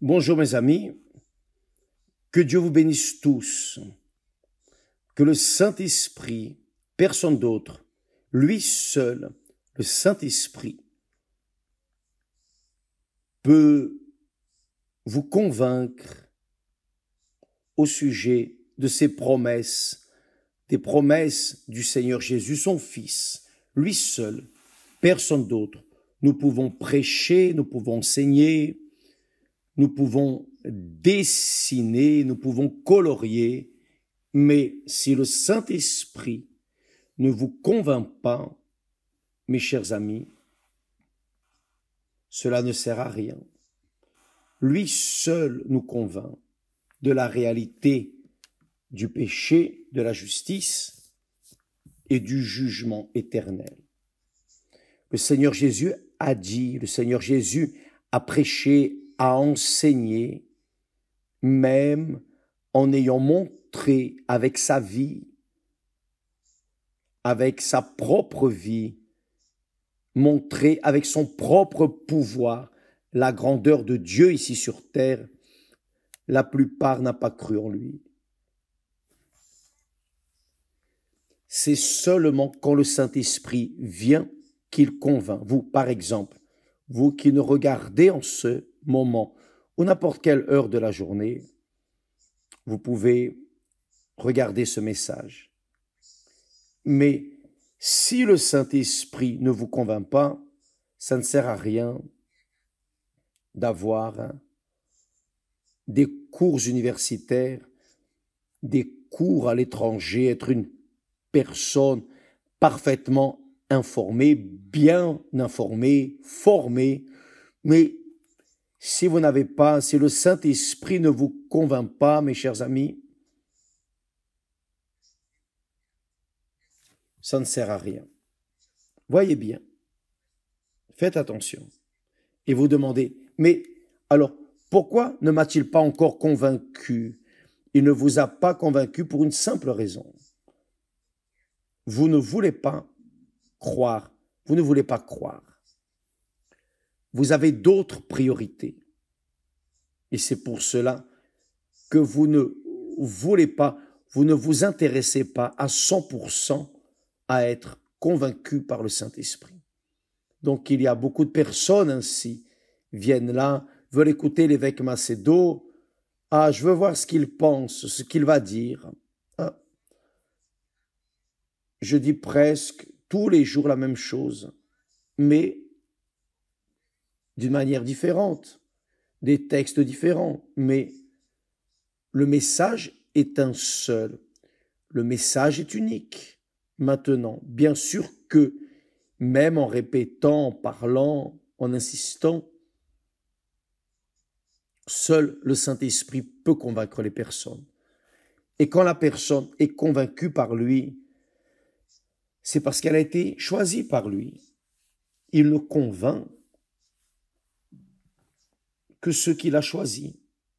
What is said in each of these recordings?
Bonjour mes amis, que Dieu vous bénisse tous, que le Saint-Esprit, personne d'autre, lui seul, le Saint-Esprit, peut vous convaincre au sujet de ses promesses, des promesses du Seigneur Jésus, son Fils, lui seul, personne d'autre. Nous pouvons prêcher, nous pouvons enseigner, nous pouvons dessiner, nous pouvons colorier, mais si le Saint-Esprit ne vous convainc pas, mes chers amis, cela ne sert à rien. Lui seul nous convainc de la réalité du péché, de la justice et du jugement éternel. Le Seigneur Jésus a dit, le Seigneur Jésus a prêché, a enseigné, même en ayant montré avec sa vie, avec sa propre vie, montré avec son propre pouvoir la grandeur de Dieu ici sur terre. La plupart n'ont pas cru en lui. C'est seulement quand le Saint-Esprit vient qu'il convainc. Vous, par exemple, vous qui nous regardez en ce moment, ou n'importe quelle heure de la journée, vous pouvez regarder ce message. Mais si le Saint-Esprit ne vous convainc pas, ça ne sert à rien d'avoir des cours universitaires, des cours à l'étranger, être une personne parfaitement informée, bien informée, formée, mais si vous n'avez pas, si le Saint-Esprit ne vous convainc pas, mes chers amis, ça ne sert à rien. Voyez bien, faites attention. Et vous demandez, mais alors, pourquoi ne m'a-t-il pas encore convaincu? Il ne vous a pas convaincu pour une simple raison. Vous ne voulez pas croire. Vous ne voulez pas croire. Vous avez d'autres priorités. Et c'est pour cela que vous ne voulez pas, vous ne vous intéressez pas à 100% à être convaincu par le Saint-Esprit. Donc il y a beaucoup de personnes ainsi, viennent là, veulent écouter l'évêque Macedo. Ah, je veux voir ce qu'il pense, ce qu'il va dire. Ah. Je dis presque tous les jours la même chose, mais d'une manière différente, des textes différents, mais le message est un seul. Le message est unique. Maintenant, bien sûr que, même en répétant, en parlant, en insistant, seul le Saint-Esprit peut convaincre les personnes. Et quand la personne est convaincue par lui, c'est parce qu'elle a été choisie par lui. Il ne convainc que ceux qu'il a choisis.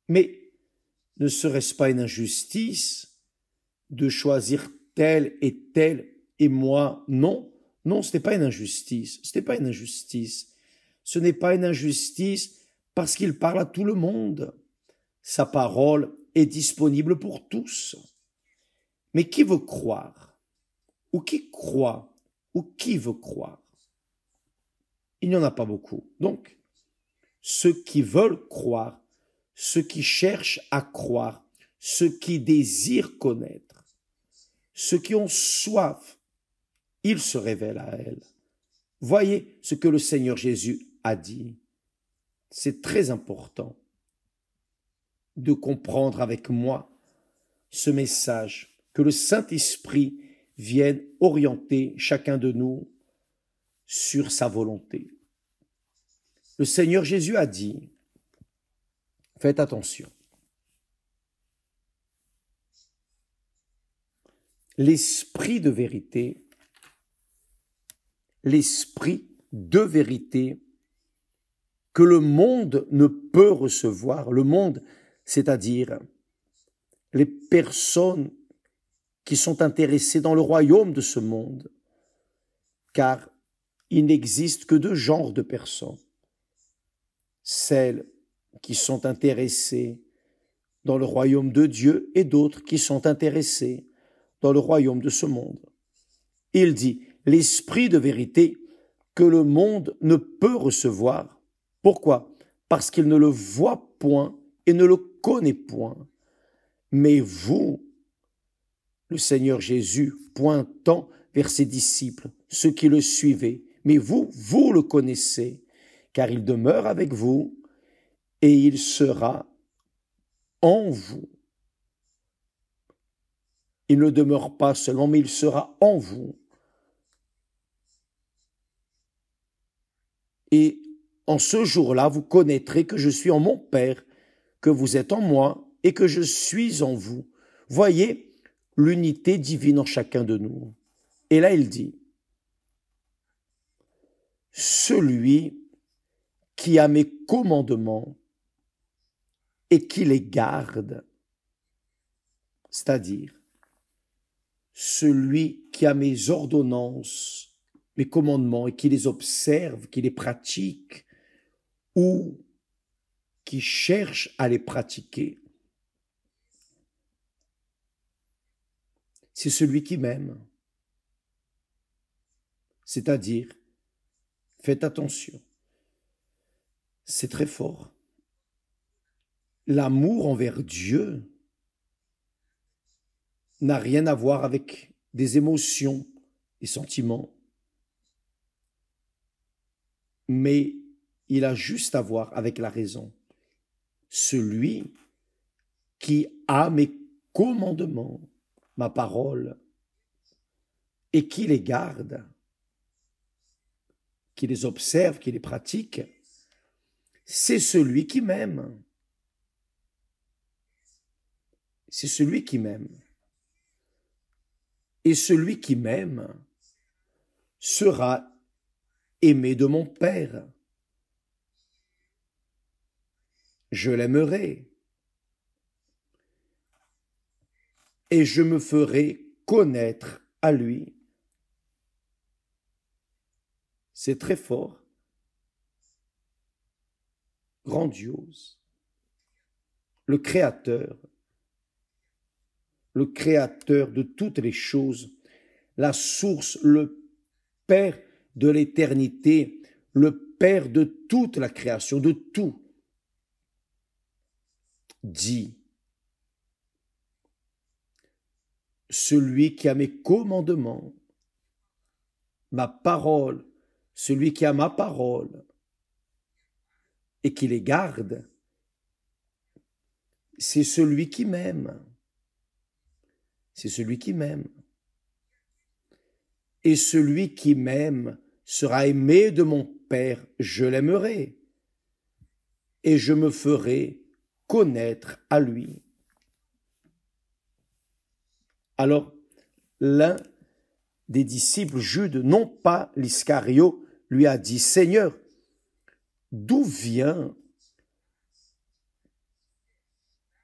Mais ne serait-ce pas une injustice de choisir tel et moi non? Non, ce n'est pas une injustice. Ce n'est pas une injustice. Ce n'est pas une injustice parce qu'il parle à tout le monde. Sa parole est disponible pour tous. Mais qui veut croire? Ou qui croit? Ou qui veut croire? Il n'y en a pas beaucoup. Donc, ceux qui veulent croire, ceux qui cherchent à croire, ceux qui désirent connaître, ceux qui ont soif, ils se révèlent à elle. Voyez ce que le Seigneur Jésus a dit. C'est très important de comprendre avec moi ce message, que le Saint-Esprit vienne orienter chacun de nous sur sa volonté. Le Seigneur Jésus a dit, faites attention, l'esprit de vérité que le monde ne peut recevoir, le monde, c'est-à-dire les personnes qui sont intéressées dans le royaume de ce monde, car il n'existe que deux genres de personnes. Celles qui sont intéressés dans le royaume de Dieu et d'autres qui sont intéressés dans le royaume de ce monde. Il dit, l'esprit de vérité que le monde ne peut recevoir. Pourquoi? Parce qu'il ne le voit point et ne le connaît point. Mais vous, le Seigneur Jésus, pointant vers ses disciples, ceux qui le suivaient, mais vous, vous le connaissez, car il demeure avec vous et il sera en vous. Il ne demeure pas seulement, mais il sera en vous. Et en ce jour-là, vous connaîtrez que je suis en mon Père, que vous êtes en moi et que je suis en vous. Voyez l'unité divine en chacun de nous. Et là, il dit, celui qui a mes commandements et qui les garde, c'est-à-dire celui qui a mes ordonnances, mes commandements et qui les observe, qui les pratique ou qui cherche à les pratiquer, c'est celui qui m'aime. C'est-à-dire, faites attention, c'est très fort. L'amour envers Dieu n'a rien à voir avec des émotions, des sentiments, mais il a juste à voir avec la raison. Celui qui a mes commandements, ma parole, et qui les garde, qui les observe, qui les pratique, c'est celui qui m'aime. C'est celui qui m'aime. Et celui qui m'aime sera aimé de mon Père. Je l'aimerai. Et je me ferai connaître à lui. C'est très fort, grandiose. Le Créateur de toutes les choses, la source, le Père de l'éternité, le Père de toute la création, de tout, dit, celui qui a mes commandements, ma parole, celui qui a ma parole et qui les garde, c'est celui qui m'aime. C'est celui qui m'aime. Et celui qui m'aime sera aimé de mon Père, je l'aimerai, et je me ferai connaître à lui. Alors, l'un des disciples, Jude, non pas l'Iscario, lui a dit, Seigneur, d'où vient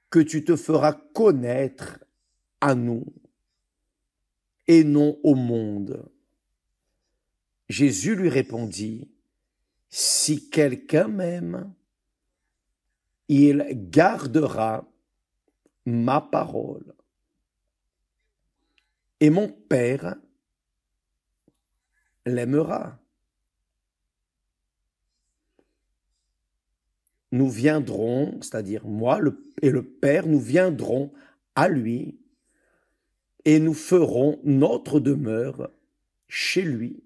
que tu te feras connaître à nous et non au monde? Jésus lui répondit, si quelqu'un m'aime, il gardera ma parole. Et mon Père l'aimera. Nous viendrons, c'est-à-dire moi et le Père, nous viendrons à lui et nous ferons notre demeure chez lui.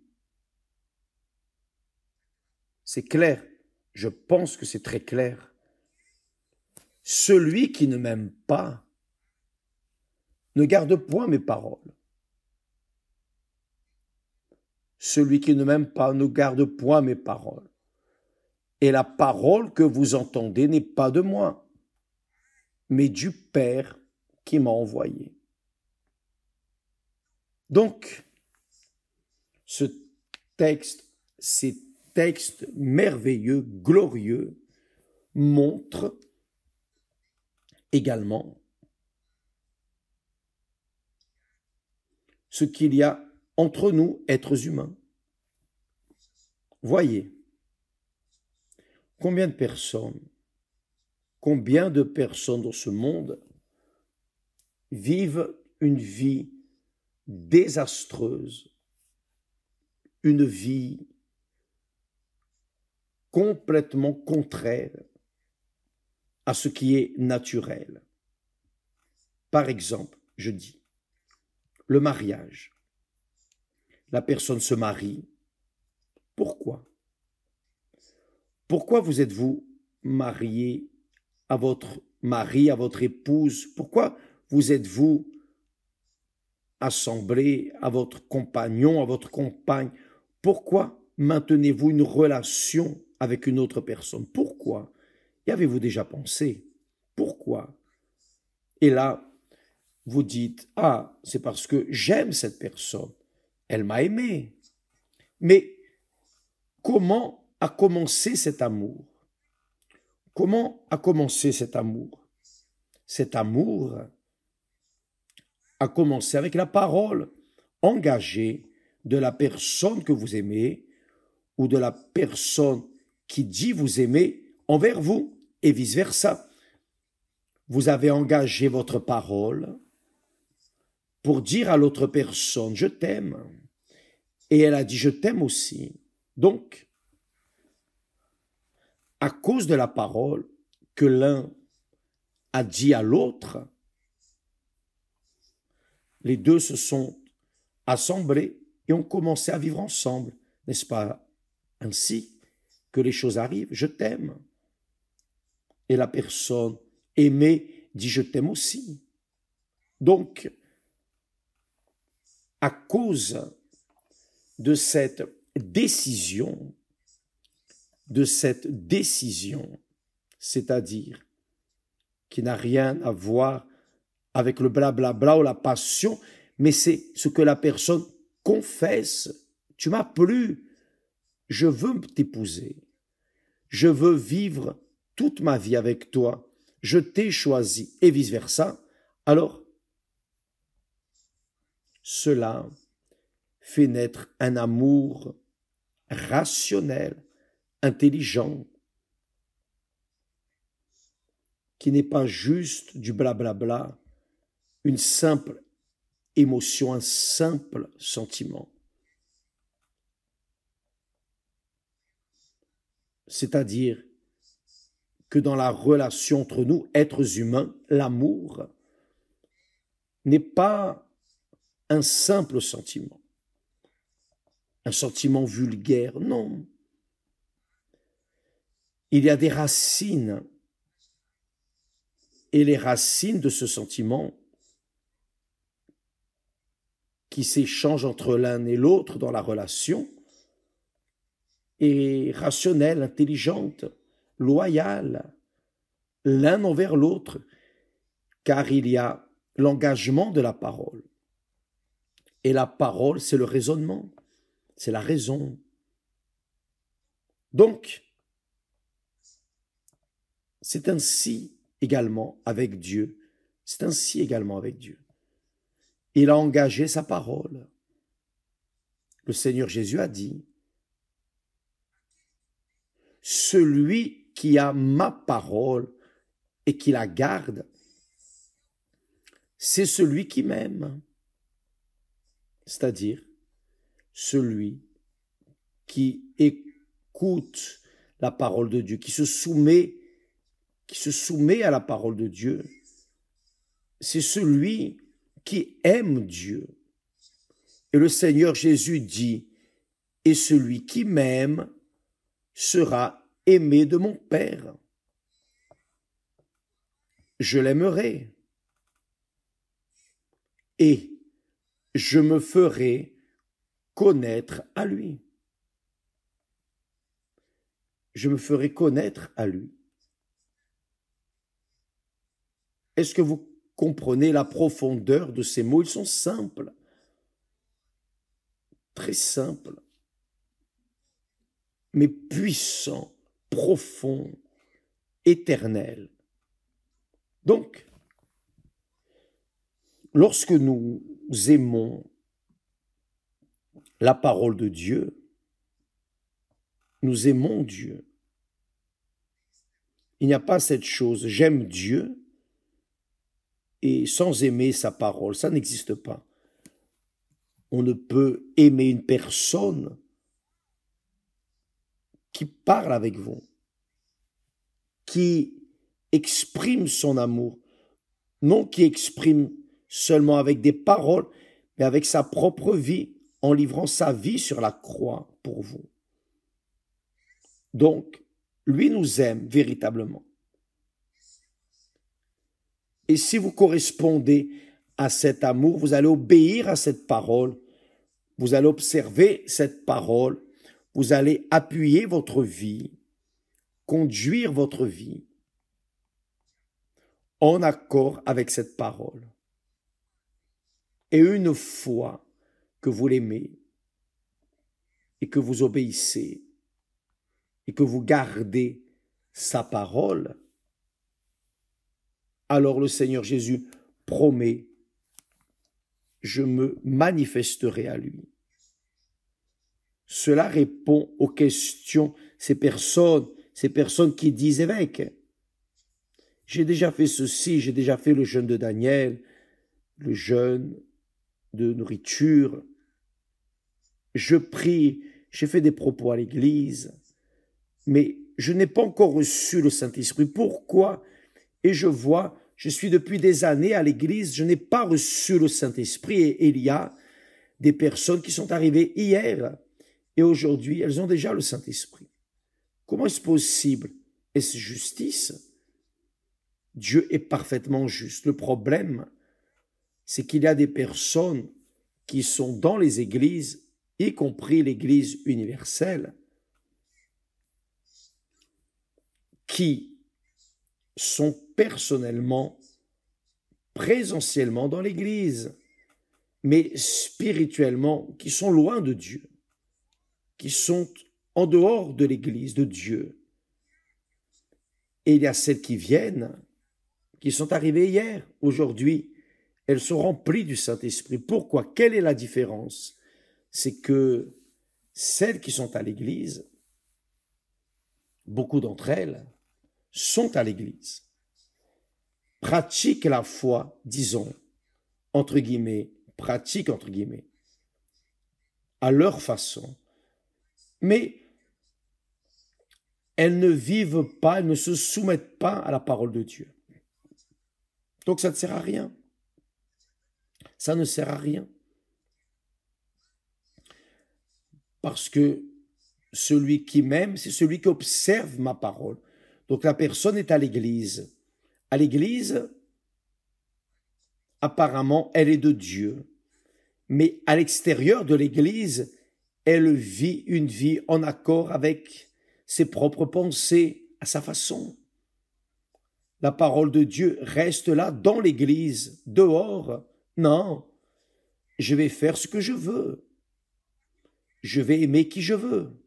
C'est clair, je pense que c'est très clair. Celui qui ne m'aime pas ne garde point mes paroles. Celui qui ne m'aime pas ne garde point mes paroles. Et la parole que vous entendez n'est pas de moi, mais du Père qui m'a envoyé. Donc, ce texte, ces textes merveilleux, glorieux, montrent également ce qu'il y a entre nous, êtres humains. Voyez, combien de personnes Combien de personnes dans ce monde vivent une vie désastreuse, une vie complètement contraire à ce qui est naturel. Par exemple, je dis, le mariage. La personne se marie. Pourquoi? Pourquoi vous êtes-vous marié à votre mari, à votre épouse? Pourquoi vous êtes-vous assemblé à votre compagnon, à votre compagne? Pourquoi maintenez-vous une relation avec une autre personne? Pourquoi? Y avez-vous déjà pensé? Pourquoi? Et là, vous dites, ah, c'est parce que j'aime cette personne. Elle m'a aimé. Mais comment a commencé cet amour? Comment a commencé cet amour? Cet amour a commencé avec la parole engagée de la personne que vous aimez ou de la personne qui dit vous aimer envers vous et vice-versa. Vous avez engagé votre parole pour dire à l'autre personne, je t'aime. Et elle a dit, je t'aime aussi. Donc, à cause de la parole que l'un a dit à l'autre, les deux se sont assemblés et ont commencé à vivre ensemble. N'est-ce pas ainsi que les choses arrivent? Je t'aime. Et la personne aimée dit, je t'aime aussi. Donc, à cause de cette décision, c'est-à-dire qui n'a rien à voir avec le blablabla ou la passion, mais c'est ce que la personne confesse. Tu m'as plu, je veux t'épouser, je veux vivre toute ma vie avec toi, je t'ai choisi et vice-versa. Alors, cela fait naître un amour rationnel, intelligent, qui n'est pas juste du blablabla, une simple émotion, un simple sentiment. C'est-à-dire que dans la relation entre nous, êtres humains, l'amour n'est pas un simple sentiment, un sentiment vulgaire, non. Il y a des racines, et les racines de ce sentiment qui s'échangent entre l'un et l'autre dans la relation est rationnelle, intelligente, loyale, l'un envers l'autre, car il y a l'engagement de la parole. Et la parole, c'est le raisonnement, c'est la raison. Donc, c'est ainsi également avec Dieu. C'est ainsi également avec Dieu. Il a engagé sa parole. Le Seigneur Jésus a dit, celui qui a ma parole et qui la garde, c'est celui qui m'aime. C'est-à-dire celui qui écoute la parole de Dieu, qui se soumet à la parole de Dieu. C'est celui qui aime Dieu. Et le Seigneur Jésus dit, et celui qui m'aime sera aimé de mon Père. Je l'aimerai et je me ferai connaître à lui. Je me ferai connaître à lui. Est-ce que vous comprenez la profondeur de ces mots? Ils sont simples, très simples, mais puissants, profonds, éternels. Donc, lorsque nous aimons la parole de Dieu, nous aimons Dieu. Il n'y a pas cette chose, j'aime Dieu et sans aimer sa parole, ça n'existe pas. On ne peut aimer une personne qui parle avec vous, qui exprime son amour, non qui exprime seulement avec des paroles, mais avec sa propre vie, en livrant sa vie sur la croix pour vous. Donc, lui nous aime véritablement. Et si vous correspondez à cet amour, vous allez obéir à cette parole, vous allez observer cette parole, vous allez appuyer votre vie, conduire votre vie en accord avec cette parole. Et une fois que vous l'aimez et que vous obéissez et que vous gardez sa parole, alors le Seigneur Jésus promet, je me manifesterai à lui. Cela répond aux questions, ces personnes qui disent, évêque, j'ai déjà fait ceci, j'ai déjà fait le jeûne de Daniel, le jeûne de nourriture, je prie, j'ai fait des propos à l'église, mais je n'ai pas encore reçu le Saint-Esprit. Pourquoi? Et je vois, je suis depuis des années à l'église, je n'ai pas reçu le Saint-Esprit et il y a des personnes qui sont arrivées hier et aujourd'hui, elles ont déjà le Saint-Esprit. Comment est-ce possible? Est-ce justice? Dieu est parfaitement juste. Le problème, c'est qu'il y a des personnes qui sont dans les églises, y compris l'Église universelle, qui sont personnellement, présentiellement dans l'Église, mais spirituellement, qui sont loin de Dieu, qui sont en dehors de l'Église, de Dieu. Et il y a celles qui viennent, qui sont arrivées hier, aujourd'hui, elles sont remplies du Saint-Esprit. Pourquoi? Quelle est la différence? C'est que celles qui sont à l'Église, beaucoup d'entre elles sont à l'Église, pratiquent la foi, disons, entre guillemets, pratiquent entre guillemets, à leur façon, mais elles ne vivent pas, elles ne se soumettent pas à la parole de Dieu. Donc ça ne sert à rien. Ça ne sert à rien. Parce que celui qui m'aime, c'est celui qui observe ma parole. Donc la personne est à l'église. À l'église, apparemment, elle est de Dieu. Mais à l'extérieur de l'église, elle vit une vie en accord avec ses propres pensées, à sa façon. La parole de Dieu reste là dans l'église, dehors. Non, je vais faire ce que je veux. Je vais aimer qui je veux.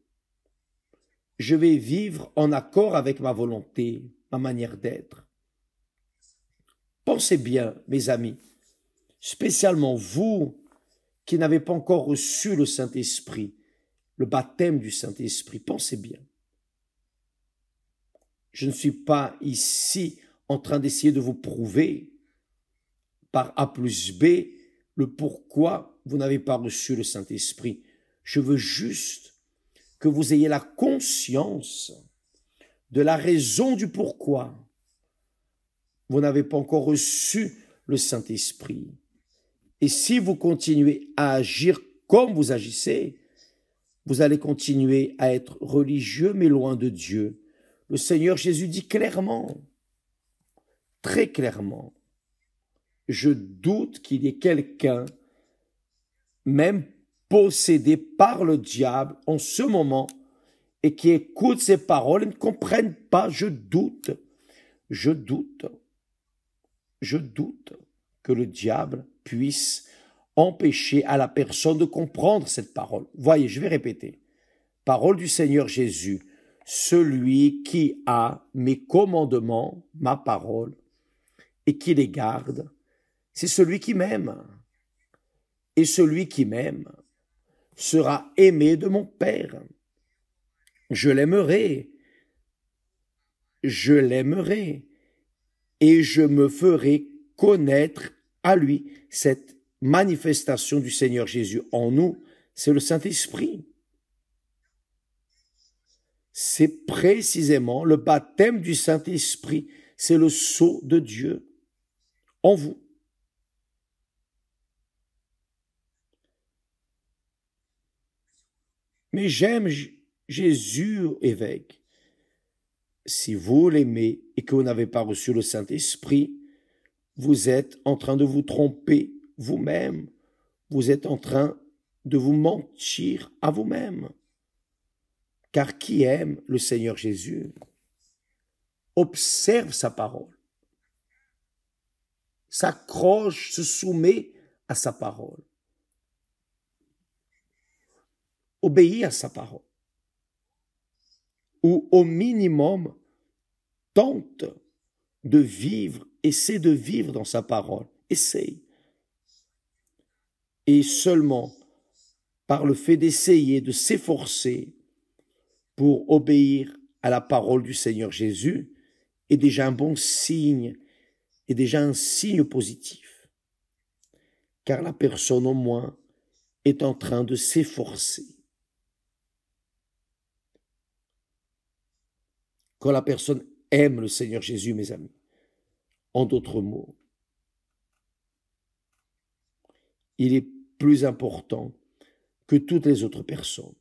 Je vais vivre en accord avec ma volonté, ma manière d'être. Pensez bien, mes amis, spécialement vous qui n'avez pas encore reçu le Saint-Esprit, le baptême du Saint-Esprit, pensez bien. Je ne suis pas ici en train d'essayer de vous prouver par A plus B le pourquoi vous n'avez pas reçu le Saint-Esprit. Je veux juste que vous ayez la conscience de la raison du pourquoi vous n'avez pas encore reçu le Saint-Esprit. Et si vous continuez à agir comme vous agissez, vous allez continuer à être religieux mais loin de Dieu. Le Seigneur Jésus dit clairement, très clairement, je doute qu'il y ait quelqu'un, même possédé par le diable en ce moment, et qui écoute ces paroles et ne comprennent pas, je doute que le diable puisse empêcher à la personne de comprendre cette parole. Voyez, je vais répéter. Parole du Seigneur Jésus, celui qui a mes commandements, ma parole, et qui les garde, c'est celui qui m'aime. Et celui qui m'aime sera aimé de mon Père. Je l'aimerai je l'aimerai et je me ferai connaître à lui. Cette manifestation du Seigneur Jésus en nous, c'est le Saint-Esprit. C'est précisément le baptême du Saint-Esprit, c'est le sceau de Dieu en vous. Mais j'aime Jésus, évêque. Si vous l'aimez et que vous n'avez pas reçu le Saint-Esprit, vous êtes en train de vous tromper vous-même. Vous êtes en train de vous mentir à vous-même. Car qui aime le Seigneur Jésus observe sa parole, s'accroche, se soumet à sa parole, obéit à sa parole, ou au minimum tente de vivre, essaie de vivre dans sa parole, essaye. Et seulement par le fait d'essayer, de s'efforcer pour obéir à la parole du Seigneur Jésus, est déjà un bon signe, est déjà un signe positif. Car la personne au moins est en train de s'efforcer. Quand la personne aime le Seigneur Jésus, mes amis, en d'autres mots, il est plus important que toutes les autres personnes.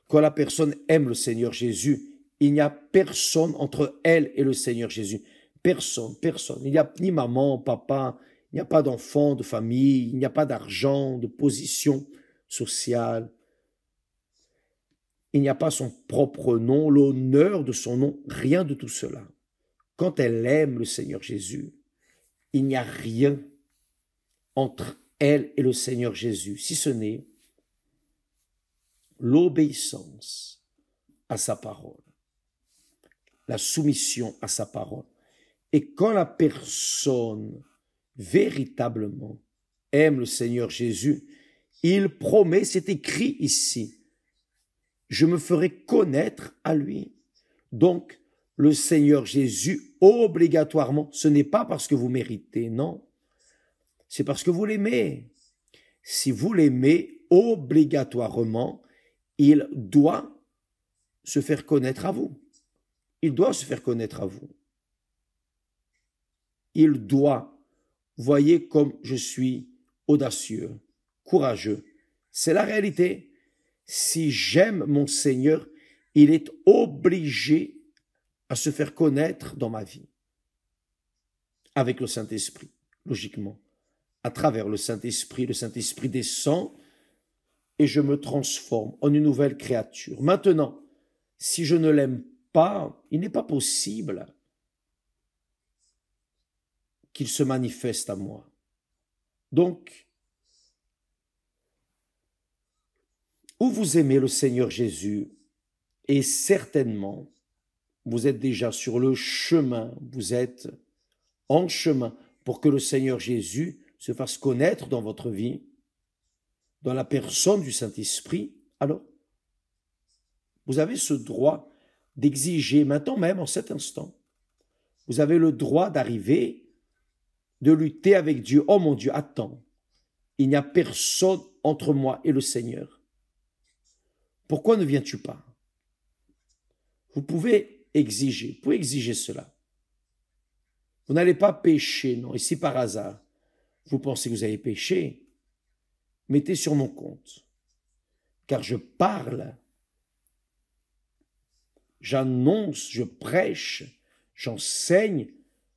Quand la personne aime le Seigneur Jésus, il n'y a personne entre elle et le Seigneur Jésus. Personne. Il n'y a ni maman, papa, il n'y a pas d'enfant, de famille, il n'y a pas d'argent, de position sociale. Il n'y a pas son propre nom, l'honneur de son nom, rien de tout cela. Quand elle aime le Seigneur Jésus, il n'y a rien entre elle et le Seigneur Jésus, si ce n'est l'obéissance à sa parole, la soumission à sa parole. Et quand la personne véritablement aime le Seigneur Jésus, il promet, c'est écrit ici, je me ferai connaître à lui. Donc, le Seigneur Jésus, obligatoirement, ce n'est pas parce que vous méritez, non, c'est parce que vous l'aimez. Si vous l'aimez, obligatoirement, il doit se faire connaître à vous. Il doit se faire connaître à vous. Il doit, voyez comme je suis audacieux, courageux. C'est la réalité. Si j'aime mon Seigneur, il est obligé à se faire connaître dans ma vie. Avec le Saint-Esprit, logiquement. À travers le Saint-Esprit descend et je me transforme en une nouvelle créature. Maintenant, si je ne l'aime pas, il n'est pas possible qu'il se manifeste à moi. Donc, où vous aimez le Seigneur Jésus, et certainement, vous êtes déjà sur le chemin, vous êtes en chemin pour que le Seigneur Jésus se fasse connaître dans votre vie, dans la personne du Saint-Esprit, alors vous avez ce droit d'exiger, maintenant même, en cet instant, vous avez le droit d'arriver, de lutter avec Dieu. Oh mon Dieu, attends, il n'y a personne entre moi et le Seigneur. Pourquoi ne viens-tu pas? Vous pouvez exiger cela. Vous n'allez pas pécher, non. Et si par hasard, vous pensez que vous avez péché, mettez sur mon compte. Car je parle, j'annonce, je prêche, j'enseigne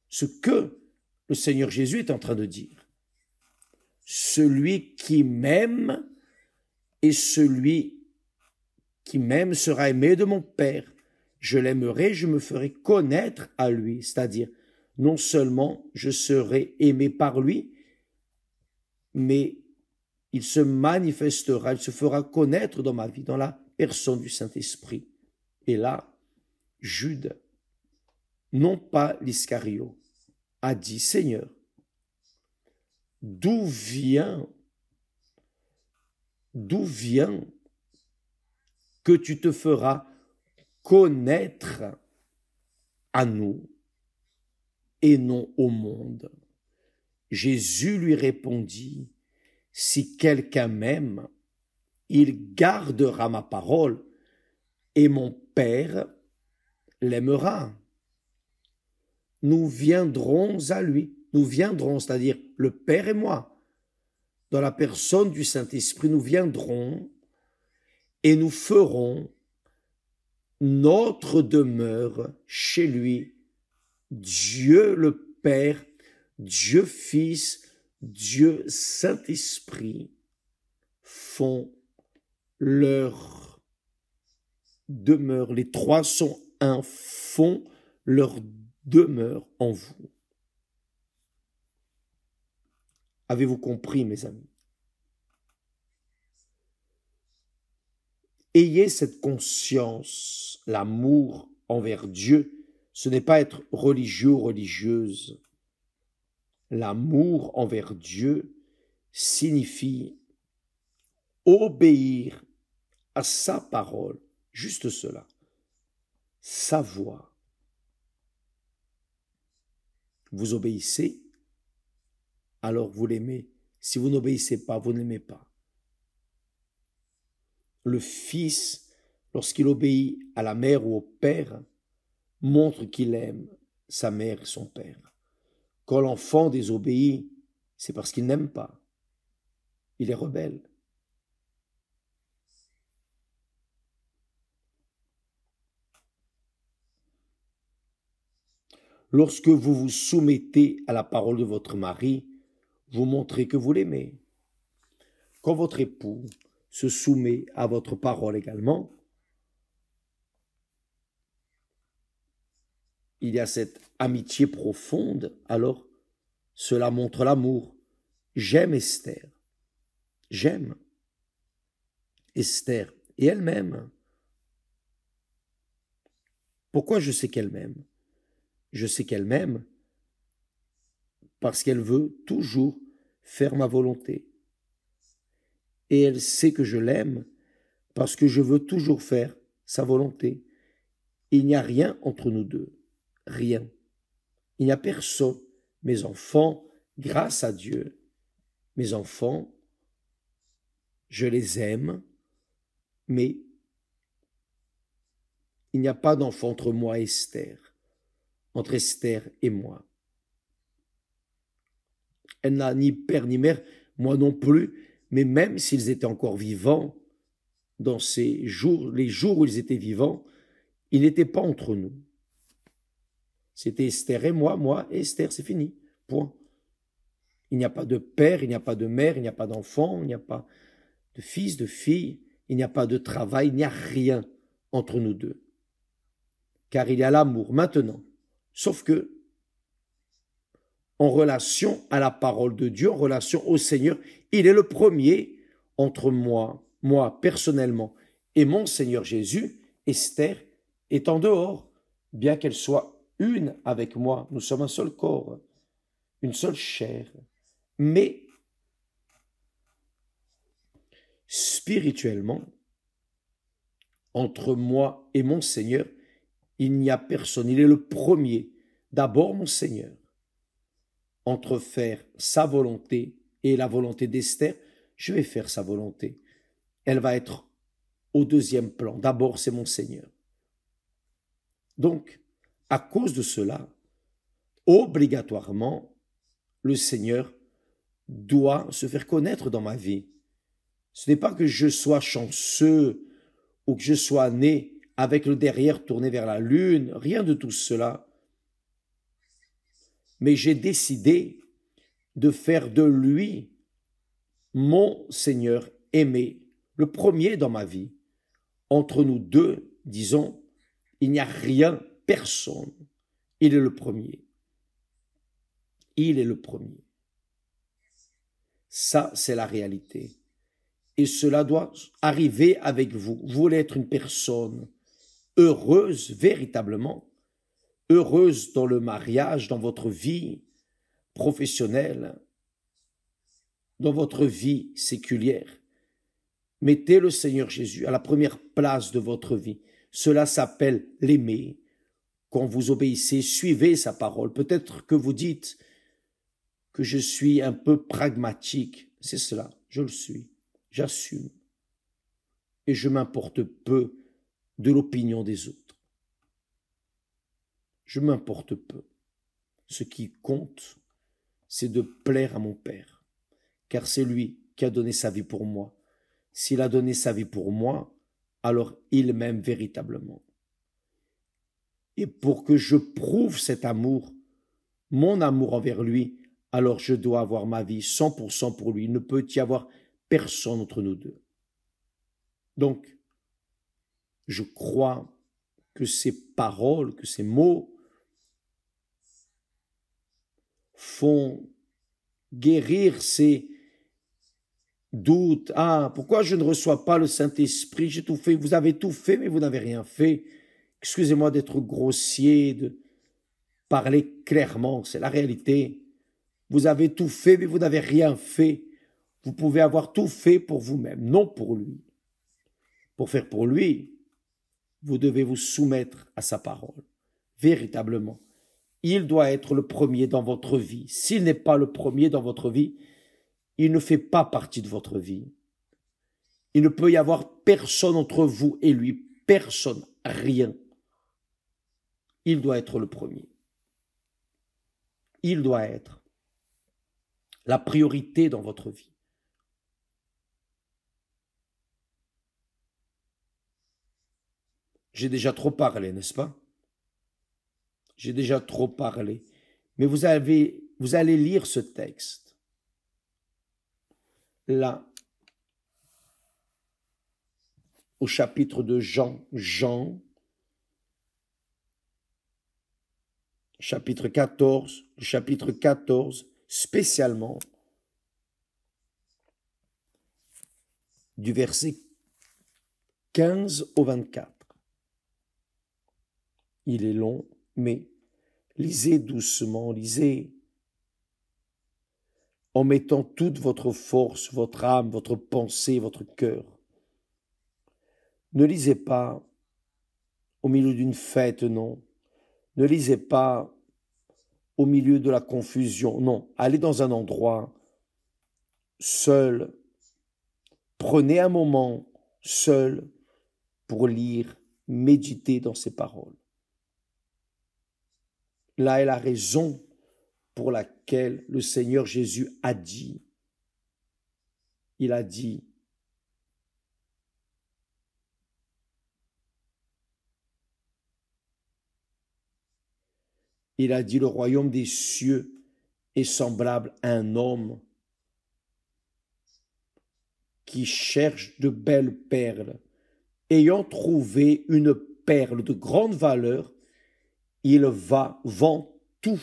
ce que le Seigneur Jésus est en train de dire. Celui qui m'aime et celui qui m'aime sera aimé de mon Père. Je l'aimerai, je me ferai connaître à lui. C'est-à-dire, non seulement je serai aimé par lui, mais il se manifestera, il se fera connaître dans ma vie, dans la personne du Saint-Esprit. Et là, Jude, non pas l'Iscario, a dit, Seigneur, d'où vient que tu te feras connaître à nous et non au monde. Jésus lui répondit, si quelqu'un m'aime, il gardera ma parole et mon Père l'aimera. Nous viendrons à lui, c'est-à-dire le Père et moi, dans la personne du Saint-Esprit, nous viendrons et nous ferons notre demeure chez lui. Dieu le Père, Dieu Fils, Dieu Saint-Esprit font leur demeure. Les trois sont un, font leur demeure en vous. Avez-vous compris, mes amis? Ayez cette conscience, l'amour envers Dieu, ce n'est pas être religieux ou religieuse. L'amour envers Dieu signifie obéir à sa parole, juste cela, sa voix. Vous obéissez, alors vous l'aimez. Si vous n'obéissez pas, vous ne l'aimez pas. Le fils, lorsqu'il obéit à la mère ou au père, montre qu'il aime sa mère et son père. Quand l'enfant désobéit, c'est parce qu'il n'aime pas. Il est rebelle. Lorsque vous vous soumettez à la parole de votre mari, vous montrez que vous l'aimez. Quand votre époux se soumet à votre parole également, il y a cette amitié profonde, alors cela montre l'amour. J'aime Esther. J'aime Esther et elle m'aime. Pourquoi je sais qu'elle m'aime? Je sais qu'elle m'aime parce qu'elle veut toujours faire ma volonté. Et elle sait que je l'aime parce que je veux toujours faire sa volonté. Il n'y a rien entre nous deux. Rien. Il n'y a personne. Mes enfants, grâce à Dieu, mes enfants, je les aime, mais il n'y a pas d'enfant entre moi et Esther, entre Esther et moi. Elle n'a ni père ni mère, moi non plus, mais même s'ils étaient encore vivants, dans ces jours, les jours où ils étaient vivants, ils n'étaient pas entre nous. C'était Esther et moi et Esther, c'est fini, point. Il n'y a pas de père, il n'y a pas de mère, il n'y a pas d'enfant, il n'y a pas de fils, de fille, il n'y a pas de travail, il n'y a rien entre nous deux. Car il y a l'amour maintenant. Sauf que, en relation à la parole de Dieu, en relation au Seigneur, il est le premier entre moi personnellement, et mon Seigneur Jésus. Esther est en dehors, bien qu'elle soit une avec moi. Nous sommes un seul corps, une seule chair. Mais spirituellement, entre moi et mon Seigneur, il n'y a personne. Il est le premier. D'abord mon Seigneur. Entre faire sa volonté et la volonté d'Esther, je vais faire sa volonté. Elle va être au deuxième plan. D'abord, c'est mon Seigneur. Donc, à cause de cela, obligatoirement, le Seigneur doit se faire connaître dans ma vie. Ce n'est pas que je sois chanceux ou que je sois né avec le derrière tourné vers la lune, rien de tout cela. Mais j'ai décidé de faire de lui mon Seigneur aimé, le premier dans ma vie. Entre nous deux, disons, il n'y a rien, personne. Il est le premier. Il est le premier. Ça, c'est la réalité. Et cela doit arriver avec vous. Vous voulez être une personne heureuse, véritablement, heureuse dans le mariage, dans votre vie professionnelle, dans votre vie séculière. Mettez le Seigneur Jésus à la première place de votre vie. Cela s'appelle l'aimer. quand vous obéissez, suivez sa parole. Peut-être que vous dites que je suis un peu pragmatique. C'est cela, je le suis. J'assume. Et je m'importe peu de l'opinion des autres. Je m'importe peu. Ce qui compte, c'est de plaire à mon Père, car c'est lui qui a donné sa vie pour moi. S'il a donné sa vie pour moi, alors il m'aime véritablement. Et pour que je prouve cet amour, mon amour envers lui, alors je dois avoir ma vie 100% pour lui. Il ne peut y avoir personne entre nous deux. Donc, je crois que ces paroles, que ces mots font guérir ces doutes. Ah, pourquoi je ne reçois pas le Saint-Esprit? J'ai tout fait. Vous avez tout fait, mais vous n'avez rien fait. Excusez-moi d'être grossier, de parler clairement. C'est la réalité. Vous avez tout fait, mais vous n'avez rien fait. Vous pouvez avoir tout fait pour vous-même, non pour lui. Pour faire pour lui, vous devez vous soumettre à sa parole. Véritablement. Il doit être le premier dans votre vie. S'il n'est pas le premier dans votre vie, il ne fait pas partie de votre vie. Il ne peut y avoir personne entre vous et lui. Personne, rien. Il doit être le premier. Il doit être la priorité dans votre vie. J'ai déjà trop parlé, n'est-ce pas? J'ai déjà trop parlé. Mais vous allez lire ce texte. Là, au chapitre de Jean, chapitre 14, le chapitre 14, spécialement, du verset 15 au 24. Il est long, mais lisez doucement, lisez en mettant toute votre force, votre âme, votre pensée, votre cœur. Ne lisez pas au milieu d'une fête, non. Ne lisez pas au milieu de la confusion, non. Allez dans un endroit seul. Prenez un moment seul pour lire, méditer dans ces paroles. Là est la raison pour laquelle le Seigneur Jésus a dit, il a dit, le royaume des cieux est semblable à un homme qui cherche de belles perles. Ayant trouvé une perle de grande valeur, il vend tout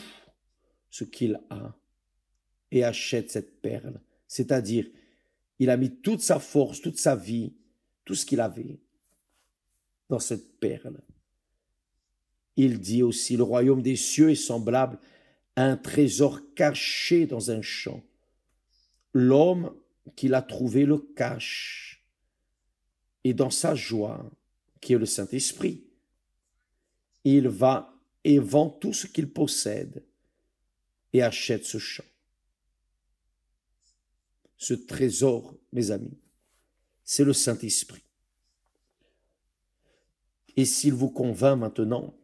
ce qu'il a et achète cette perle. C'est-à-dire, il a mis toute sa force, toute sa vie, tout ce qu'il avait dans cette perle. Il dit aussi, le royaume des cieux est semblable à un trésor caché dans un champ. L'homme qui l'a trouvé le cache, et dans sa joie, qui est le Saint-Esprit, il va et vend tout ce qu'il possède et achète ce champ. Ce trésor, mes amis, c'est le Saint-Esprit. Et s'il vous convainc maintenant,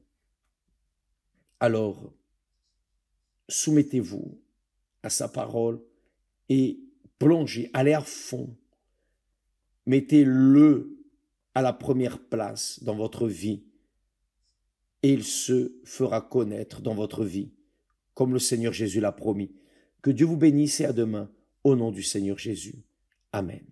alors soumettez-vous à sa parole et plongez, allez à fond. Mettez-le à la première place dans votre vie et il se fera connaître dans votre vie, comme le Seigneur Jésus l'a promis. Que Dieu vous bénisse et à demain, au nom du Seigneur Jésus. Amen.